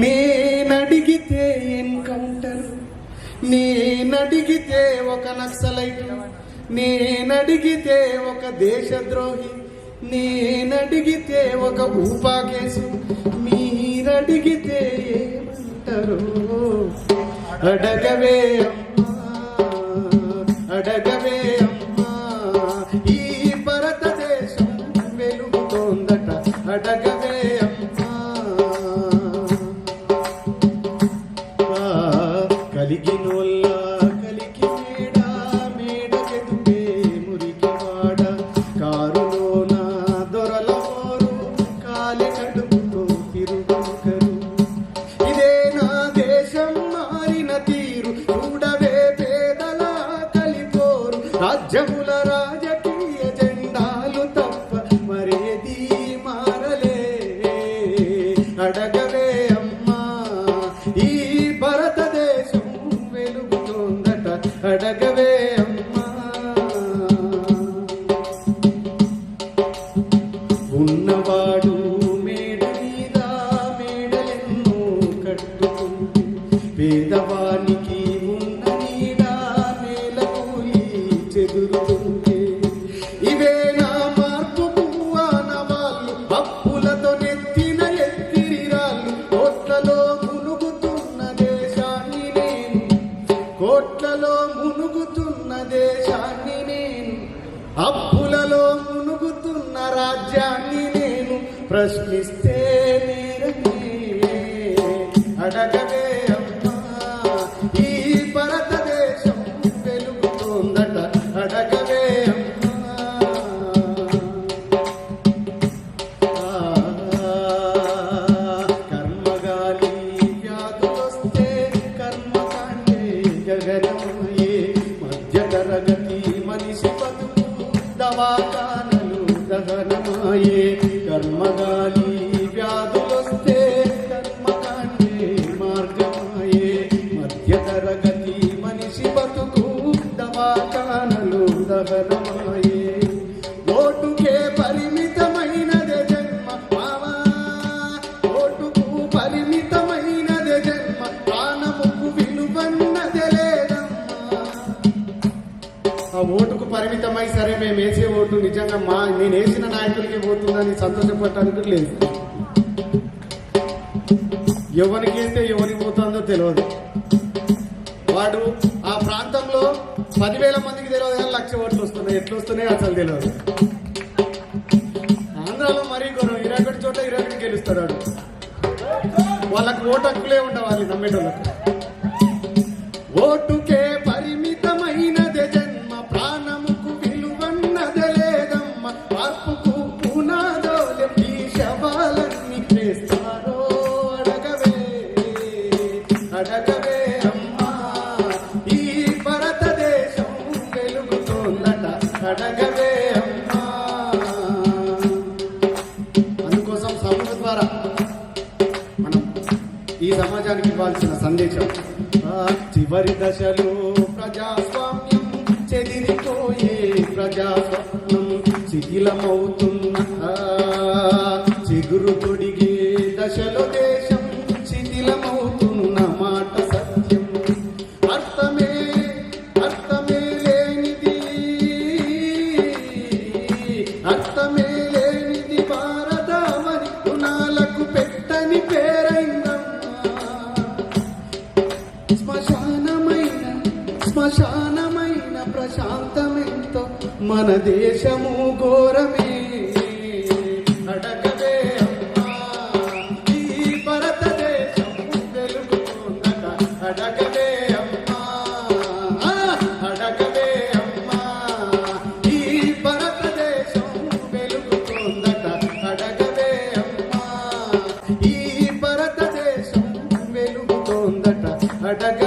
నేనడిగితే encounter, నేనడిగితే ఒక నక్సలైట్, నేనడిగితే ఒక దేశద్రోహి, నేనడిగితే ఒక ఊపా కేసు, మీరడిగితే ఏమంటారు? అడగవే అమ్మా, అడగవే అమ్మా, ఈ భారతదేశం వెలుగుతోందట, అడగవే అమ్మా. కలిగినోళ్ళ కలికి మేడ, మేడకెదుటే మురికి వాడ, కారులోన దొరల మోరు, కాలి కడుపుతో తిరుగుకరు. ఇదే నా దేశం మారిన తీరు, చూడవే పేదల కలిపోరు, రాజ్యముల రాజకీయ జెండాలు తప్ప మరేది మారలే. అడగవే అమ్మా, ఈ భారతదేశం వెలుగుతోందట, అడగవే అమ్మా. ఉన్నవాడు మేడ మీద మేడలెన్నో కట్టుకుంటే, పేదవానికి ఉన్న నీడ నేల కూలి చెదురుతుంటే. ఇవే నా మార్పుకు ఆనవాళ్ళు, అప్పులతో నెత్తిన ఎత్తిరిరాళ్ళు, కోట్లలో మునుగుతున్న దేశాన్ని నేను, కోట్లలో మునుగుతున్న దేశాన్ని నేను, అప్పులలో మునుగుతున్న రాజ్యాన్ని నేను, ప్రశ్నిస్తే నేరమే. అడగవే అమ్మా, ఈ భారతదేశం వెలుగుతోందట, అడగవే అమ్మా. కర్మగాలి వ్యాధులొస్తే కర్మకాండే గగనమాయే, మధ్య తరగతి మనిషి బతుకు దవాఖానలు దహనమాయే. కర్మగాలి వ్యాధులొస్తే కర్మకాండే మార్గమాయే, మధ్య తరగతి మనిషి బతుకు దవాఖానలు దహనమాయే. ఓటుకే పరిమితమైనదే జన్మ మావా, ఓటుకు పరిమితమైనదే జన్మ, ప్రాణముకు విలువన్నదే లేదమ్మా. ఆ ఓటుకు పరిమితమై సరే మేము వేసే ఓటు నిజంగా నేను వేసిన నాయకుడికి పోతుందని సంతోషపడటానికి లేదు. ఎవరికి వేస్తే ఎవరికి పోతుందో తెలియదు. వాడు ఆ ప్రాంతంలో 10,000 మందికి తెలియదు కానీ 1,00,000 ఓట్లు వస్తున్నాయి, ఎట్లా వస్తున్నాయి అసలు తెలియదు. ఆంధ్రాలో మరీ గౌరవం, 21 చోట్ల 21 గెలుస్తాడు వాడు. వాళ్ళకు ఓటు హక్కులే ఉండవు, వాళ్ళు నమ్మేటోళ్ళకు. ఓటుకే పరిమితమైనదే జన్మ, ప్రాణముకు విలువన్నదే లేదమ్మ, మార్పుకు పునాదోలెం ఈ శవాలన్నీ వేస్తారో. అడగవే, అడగవే అమ్మా, ఈ భారతదేశం వెలుగుతోందట, అడగవే అమ్మా. అందుకోసం సభల ద్వారా మనం ఈ సమాజానికి ఇవ్వాల్సిన సందేశం, చివరి దశలో ప్రజాస్వామ్యం చెదిరిపోయే, ప్రజాస్వామ్యం శిథిలమవుతున్న, చిగురు తొడిగే దశలో దేశం శిథిలమవుతున్న మాట సత్యం. అర్థమే అర్థమే లేనిది, అర్థమే లేనిది భారతమని గుణాలకు పెట్టని పేరైందమ్మా. శ్మశానమైన ప్రశాంతమెంతో మన దేశము ఘోరమే. అడగవే అమ్మా, ఈ భారతదేశం వెలుగుతోందట, అడగవే అమ్మా, అడగవే అమ్మా, ఈ భారతదేశం వెలుగుతోందట, అడగవే అమ్మా, ఈ భారతదేశం వెలుగుతోందట, అడగ